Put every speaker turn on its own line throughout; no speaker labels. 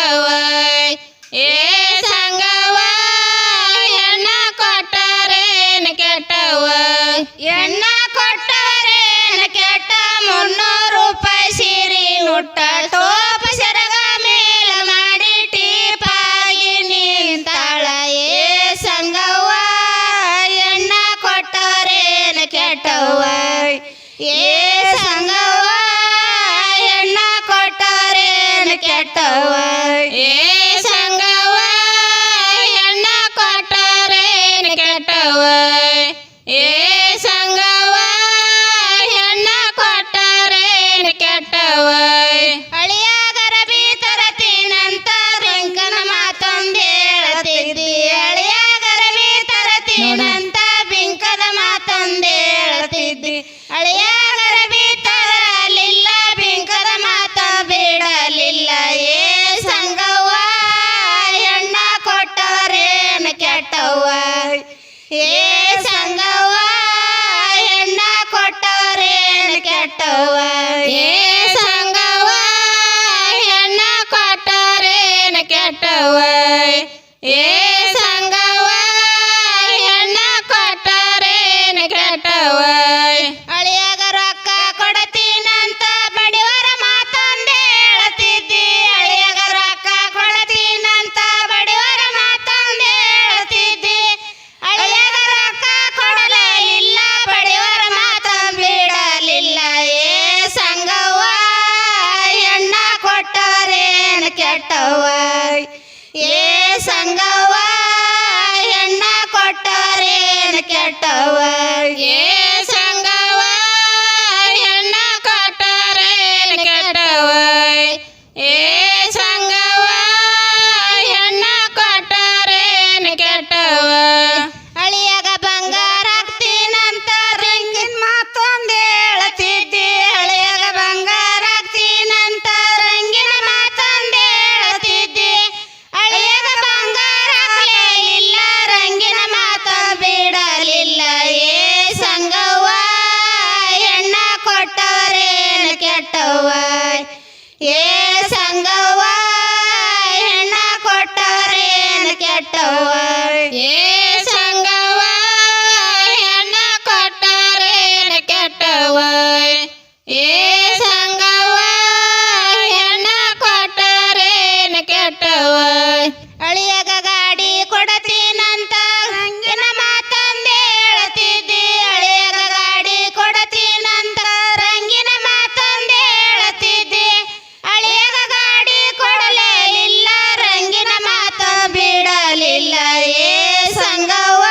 ಕೆಟ್ಟವ ಏ ಸಂಗವ ಹೆಣ್ಣ ಕೊಟ್ಟರೇನು ಕೆಟ್ಟವ ಹೆಣ್ಣ ಕೊಟ್ಟರೇನು ಕೆಟ್ಟ 300 ರೂಪಾಯಿ ಸೀರೆ ಉಟ್ಟ ಟೋಪ ಸೆರಗ ಮೇಲ ಮಾಡಿ ಟೀಪಾಗಿ ನಿಂತಾಳ ಏ ಸಂಗವ ಹೆಣ್ಣ ಕೊಟ್ಟರೇನು ಕೆಟ್ಟವ ಏ ಸಂಗವ ಹೆಣ್ಣ ಕೊಟ್ಟರೇನು ಕೆಟ್ಟವ ಏ ಸಂಗವ ಹೆಣ್ಣ ಕೊಟ್ಟರೇನು ಕೆಟ್ಟವ ಏ ಸಂಗವ ಹೆಣ್ಣ ಕೊಟ್ಟರೇನು ಕೆಟ್ಟವ ಅಳಿಯಾಗರ ಬೀತರತೀನಂತ ಬೆಂಕನ ಮಾತೊಂದು ಹೇಳ್ತಿದ್ದಿ ಅಳಿಯಾಗರ ಬೀತರತೀನಂತ ಬಿಂಕದ ಮಾತೊಂದು ಹೇಳ್ತಿದ್ದಿ ಅಳಿಯಾಗರ ಬೀತರಲಿಲ್ಲ ಬಿಂಕದ ಮಾತ ಬಿಡಲಿಲ್ಲ ಏ ಸಂಗವ್ವ ಹೆಣ್ಣ ಕೊಟ್ಟರೇನು ಕೆಟ್ಟವ್ವ ಏ ಸಂಗವ್ವ ಹೆಣ್ಣ ಕೊಟ್ಟರೇನು ಕೆಟ್ಟವ್ವ ಏ ಸಂಗವ್ವ ಹೆಣ್ಣ ಕೊಟ್ಟರೇನು ಕೆಟ್ಟವ್ವ ಏ ಸಂಗವ್ವ ಹೆಣ್ಣ ಕೊಟ್ಟರೇನು ಕೆಟ್ಟವ್ವ ಅಳಿಯಾಗ ರೊಕ್ಕ ಕೊಡತೀನಂತ ಬಡಿವರ ಮಾತೊಂದು ಹೇಳ್ತಿದ್ದಿ ಅಳಿಯಾಗ ರೊಕ್ಕ ಕೊಡತೀನಂತ ಬಡಿವರ ಮಾತೊಂದು ಹೇಳ್ತಿದ್ದಿ ಅಳಿಯಾಗ ರೊಕ್ಕ ಕೊಡಲಿಲ್ಲ ಬಡಿವರ ಮಾತ ಬಿಡಲಿಲ್ಲ ಏ ಸಂಗವ್ವ ಹೆಣ್ಣ ಕೊಟ್ಟರೇನು ಕೆಟ್ಟವ್ವ ಏ ಸಂಗವ್ವ ಹೆಣ್ಣ ಕೊಟ್ಟರೇನು ಕೆಟ್ಟವ್ವ ಏ ಸಂಗವ್ವ ಹೆಣ್ಣ ಕೊಟ್ಟರೇನು ಕೆಟ್ಟವ್ವ ಏ ಸಂಗವ್ವ ಹೆಣ್ಣ ಕೊಟ್ಟರೇನು ಕೆಟ್ಟವ್ವ ಅಳಿಯಾಗ ಬಂಗಾರ ಹಾಕ್ತೀನಂತ ರಂಗಿನ ಮಾತೊಂದು ಹೇಳ್ತಿದ್ದಿ ಅಳಿಯಾಗ ಬಂಗಾರ ಹಾಕ್ತೀನಂತ ರಂಗಿನ ಮಾತೊಂದು ಹೇಳ್ತಿದ್ದಿ ಅಳಿಯಾಗ ಬಂಗಾರ ಹಾಕಲಿಲ್ಲ ರಂಗಿನ ಮಾತ ಬಿಡಲಿಲ್ಲ ಏ ಸಂಗವ್ವ ಹೆಣ್ಣ ಕೊಟ್ಟರೇನು ಕೆಟ್ಟವ್ವ ಏ ಸಂಗವ್ವ ಹೆಣ್ಣ ಕೊಟ್ಟರೇನು ಕೆಟ್ಟವ್ವ ಏ ಸಂಗವ್ವ ಹೆಣ್ಣ ಕೊಟ್ಟರೇನು ಕೆಟ್ಟವ್ವ ಏ ಸಂಗವ್ವ ಹೆಣ್ಣ ಕೊಟ್ಟರೇನು ಕೆಟ್ಟವ್ವ ಅಳಿಯಾಗ ಗಾಡಿ ಕೊಡತೀನಂತ ರಂಗಿನ ಮಾತೊಂದು ಹೇಳ್ತಿದ್ದಿ ಅಳಿಯಾಗ ಗಾಡಿ ಕೊಡತೀನಂತ ರಂಗಿನ ಮಾತೊಂದು ಹೇಳ್ತಿದ್ದಿ ಅಳಿಯಾಗ ಗಾಡಿ ಕೊಡಲಿಲ್ಲ ರಂಗಿನ ಮಾತ ಬಿಡಲಿಲ್ಲ ಏ ಸಂಗವ್ವ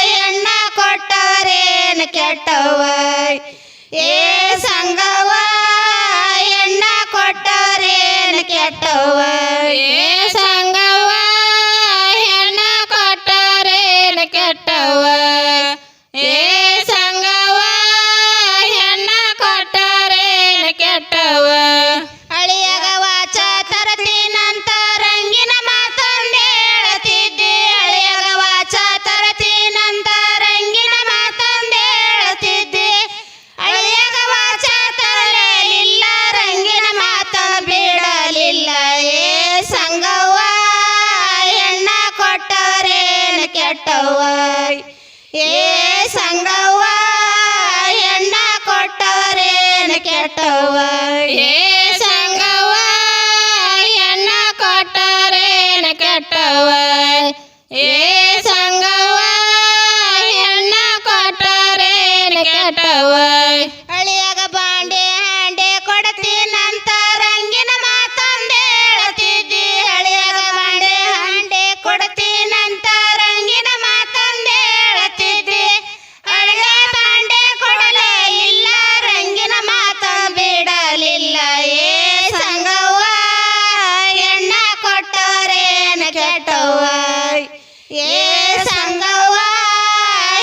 ಹೆಣ್ಣ ಕೊಟ್ಟರೇನು ಕೆಟ್ಟವ್ವ ಏ ಸಂಗವ್ವ ಹೆಣ್ಣ ಕೊಟ್ಟರೇನು ಕೆಟ್ಟವ್ವ ಏ ಸಂಗವ್ವ ಹೆಣ್ಣ ಕೊಟ್ಟರೇನು ಕೆಟ್ಟವ್ವ ಏ ಸಂಗವ್ವ ಹೆಣ್ಣ ಕೊಟ್ಟರೇನು ಕೆಟ್ಟವ್ವ ಅಳಿಯಾಗ ವಾಚ ತರತೀನಂತ ರಂಗಿನ ಮಾತೊಂದು ಹೇಳ್ತಿದ್ದಿ ಅಳಿಯಾಗ ವಾಚ ತರತೀನಂತ ರಂಗಿನ ಮಾತೊಂದು ಹೇಳ್ತಿದ್ದಿ ಅಳಿಯಾಗ ವಾಚ ತರಲಿಲ್ಲ ರಂಗಿನ ಮಾತ ಬಿಡಲಿಲ್ಲ ಏ ಸಂಗವ್ವ ಹೆಣ್ಣ ಕೊಟ್ಟರೇನು ಕೆಟ್ಟವ್ವ ಏ ಸಂಗವ್ವ ಹೆಣ್ಣ ಕೊಟ್ಟರೇನು ಕೆಟ್ಟವ್ವ ಏ ಸಂಗವ್ವ ಹೆಣ್ಣ ಕೊಟ್ಟರೇನು ಕೆಟ್ಟವ್ವ ಏ ಸಂಗವ್ವ ಹೆಣ್ಣ ಕೊಟ್ಟರೇನು ಕೆಟ್ಟವ್ವ ಅಳಿಯಾಗ ಬಾಂಡೆ ಹಾಂಡೆ ಕೊಡತೀನಂತ ರಂಗಿನ ಮಾತೊಂದು ಹೇಳ್ತಿದ್ದಿ ಅಳಿಯಾಗ ಬಾಂಡೆ ಹಾಂಡೆ ಕೊಡತೀನಂತ ರಂಗಿನ ಮಾತೊಂದು ಹೇಳ್ತಿದ್ದಿ ಅಳಿಯ ಬಾಂಡೆ ಕೊಡಲಿಲ್ಲ ರಂಗಿನ ಮಾತ ಬಿಡಲಿಲ್ಲ ಏ ಸಂಗವ್ವ ಹೆಣ್ಣ ಕೊಟ್ಟರೇನು ಕೆಟ್ಟವ್ವ ಏ ಸಂಗವ್ವ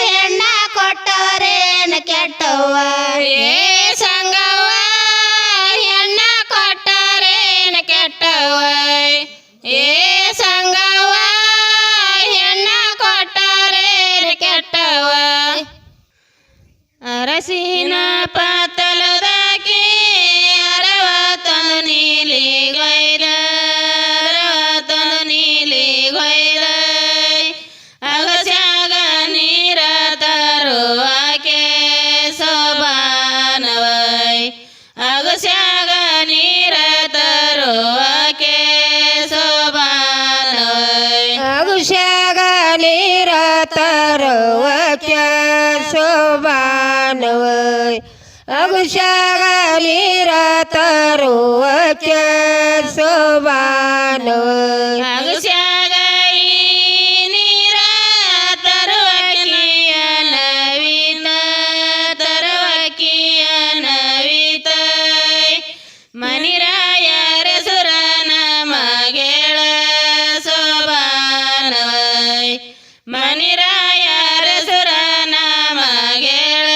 ಹೆಣ್ಣ ಕೊಟ್ಟರೇನು ಕೆಟ್ಟವ್ವ ಏ ಸಂಗವ್ವ ಹೆಣ್ಣ ಕೊಟ್ಟರೇನು ಕೆಟ್ಟವ್ವ ಏ ಸಂಗವ್ವ ಹೆಣ್ಣ ಕೊಟ್ಟರೇನು ಕೆಟ್ಟವ್ವ ಅರಸಿನ ಪಾತಲದಾಕಿ ಅರವತ್ತೊಂದು ನೀಲಿಗೈದ ಅಗುಷ್ಯಾಗ ನೀರ ತರುವಕ್ಕೆ ಶೋಭಾನವೈ ಅಗುಷ್ಯಾಗ ನೀರ ತರುವಕ್ಕೆ ಶೋಭಾನವೈ ಅಗುಷ್ಯಾಗ ನೀರ ತರುವಕಿಯ ನವಿತ ತರುವಕಿಯ ನವಿತ ಮನಿರಾಯರ ಸುರನ ಮಗಳ ಶೋಭಾನವೈ ಮನಿರಾಯರ ಸುರನ ಮಗಳ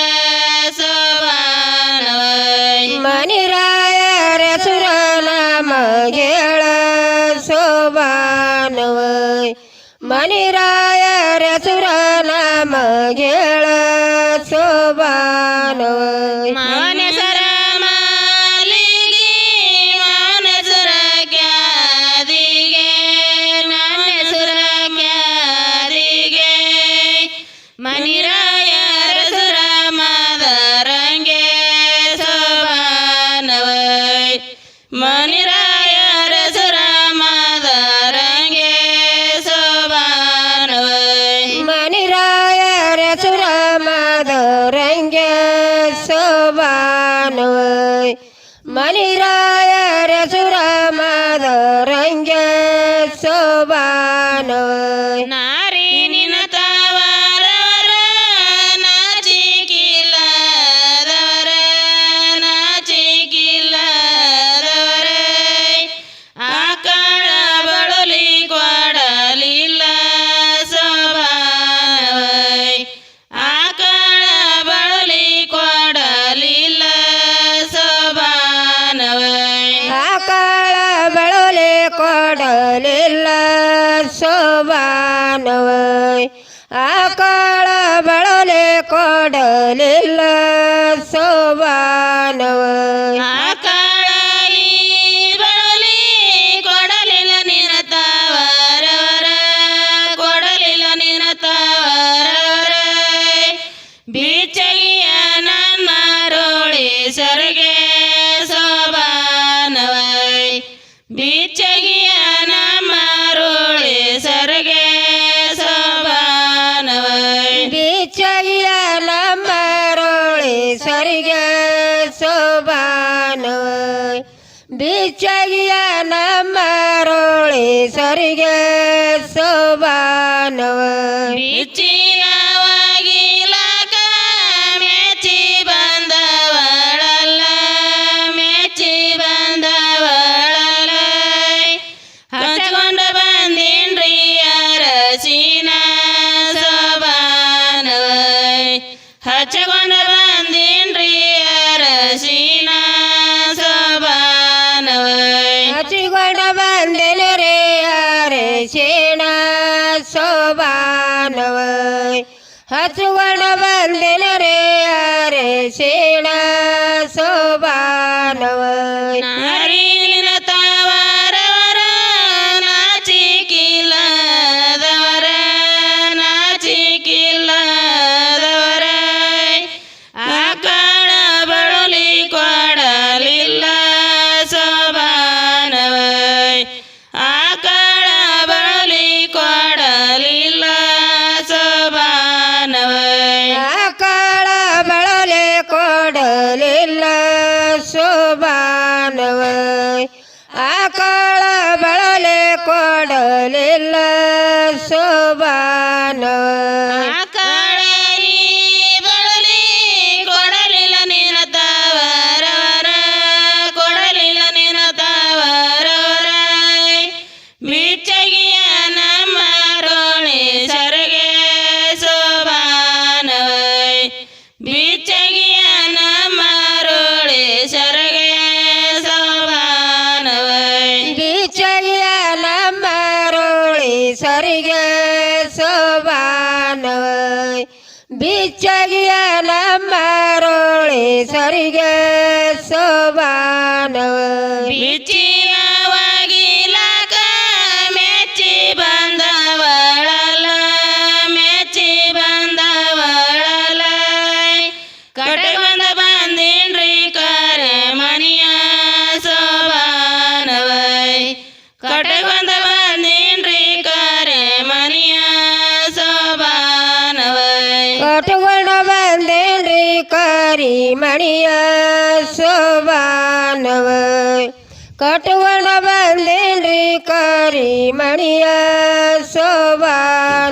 ಶೋಭಾನವೈ ಮನಿರಾಯರ ಸುರನ ಮಗಳ ಶೋಭಾನವೈ ಮನಿರಾಯರ ಸುರನ ಮಗಳ ಶೋಭಾನವೈ ಮಾನಸರ ಮನಿರಾಯರ ಸುರ ಮದರಂಗೆ ಶೋಭಾನವೈ ಮನಿರಾಯರ ಸುರ ಮದರಂಗೆ ಶೋಭಾನವೈ ಮನಿರಾಯರ ಸುರ ಮದರಂಗೆ ಶೋಭಾನವೈ ಮನಿರಾಯರ ಸುರ ಮದರಂಗೆ ಶೋಭಾನವೈ ನಾರಿ ನಿನ ಕೊಡಲಿಲ್ಲ ಶೋಭಾನವೈ ಆಕಳ ಬಳಲೆ ಕೊಡಲಿಲ್ಲ ಶೋಭಾನವೈ ಆಕಳಲಿ ಬಳಲಿ ಕೊಡಲಿಲ್ಲ ನಿರತವರವರ ಕೊಡಲಿಲ್ಲ ನಿರತವರವರ ಬೀಚಗಿಯ ನನ್ನ ರೋಳಿ ಸರ್ಗೆ ಶೋಭಾನವೈ ಬೀಚಗಿಯ ನಮ್ಮ ರೋಳಿ ಸರ್ಗೆ ಶೋಭಾನವೈ ಬೀಚಗಿಯ ನಮ್ಮ ರೋಳಿ ಸರ್ಗೆ ಶೋಭಾನವೈ ಬೀಚಗಿಯ ನಮ್ಮ ರೋಳಿ ಸರ್ಗೆ ಶೋಭಾನವೈ ಬೀಚಿನವಾಗಿಲಕ ಮೆಚ್ಚಿ ಬಂದವಳಲ್ಲ ಮೆಚ್ಚಿ ಬಂದವಳಲ್ಲ ಹಚ್ಕೊಂಡ ಬಂದಿನ್ರಿ ಅರಸಿನ ಶೋಭಾನವೈ ಹಚ್ಕೊಂಡ ಬಂದಿನ್ರಿ ಅರಸಿನ ಶೋಭಾನವೈ ಹಚ್ಕೊಂಡ ಬಂದಿನ ರೇ ಅರಸಿನ ಶೋಭಾನವೈ ಹಚ್ಕೊಂಡ ಬಂದಿನ ರೇ ಅರಸಿನ ಶೋಭಾನವೈ ನಾರಿನ ತವರವರ ನಾಚಿಕಿಲ್ಲದವರ ನಾಚಿಕಿಲ್ಲದವರ ಆಕಳ ಬಳುಲಿ ಕೊಡಲಿಲ್ಲ ಶೋಭಾನವೈ ಆಕಳ ಬಳುಲಿ ಕೊಡಲಿಲ್ಲ ಶೋಭಾನವೈ ಆಕಳ ಬಳಲೆ ಕೊಡಲಿಲ್ಲ ಶೋಭಾನವೈ ಆಕಳ ಬಳಲೆ ಕೊಡಲಿಲ್ಲ ಶೋಭಾನವೈ ಆಕಳಲಿ ಬಳಲಿ ಕೊಡಲಿಲ್ಲ ನಿರತವರವರ ಕೊಡಲಿಲ್ಲ ನಿರತವರವರ ಬೀಚಗಿಯ ನಮ್ಮ ರೋಳಿ ಸರ್ಗೆ ಶೋಭಾನವೈ ಬೀಚಗಿಯ ನಮ್ಮ ರೋಳಿ ಸರ್ಗೆ ಶೋಭಾನವೈ ಬೀಚಗಿಯ ನಮ್ಮ ರೋಳಿ ಸರ್ಗೆ ಶೋಭಾನವೈ ಬೀಚಗಿಯ ನಮ್ಮ ರೋಳಿ ಸರ್ಗೆ ಶೋಭಾನವೈ ಬೀಚಿನವಾಗಿಲಕ ಮೆಚ್ಚಿ ಬಂದವಳಲ್ಲ ಮೆಚ್ಚಿ ಬಂದವಳಲ್ಲ ಕಟಗೊಂದ ಬಂದಿನ್ರಿ ಕರೆ ಮನಿಯ ಶೋಭಾನವೈ ಕಟಗೊಂದ ಬಂದಿನ್ರಿ ಕರೆ ಮನಿಯ
ಕಟ್ಕೊಂಡ ಬಂದೇನ್ರಿ ಕರಿ ಮಣಿಯ ಸೋಬಾನವ ಕಟ್ಕೊಂಡ ಬಂದೇನ್ರಿ ಕರಿ ಮಣಿಯ ಸೋಬಾನವ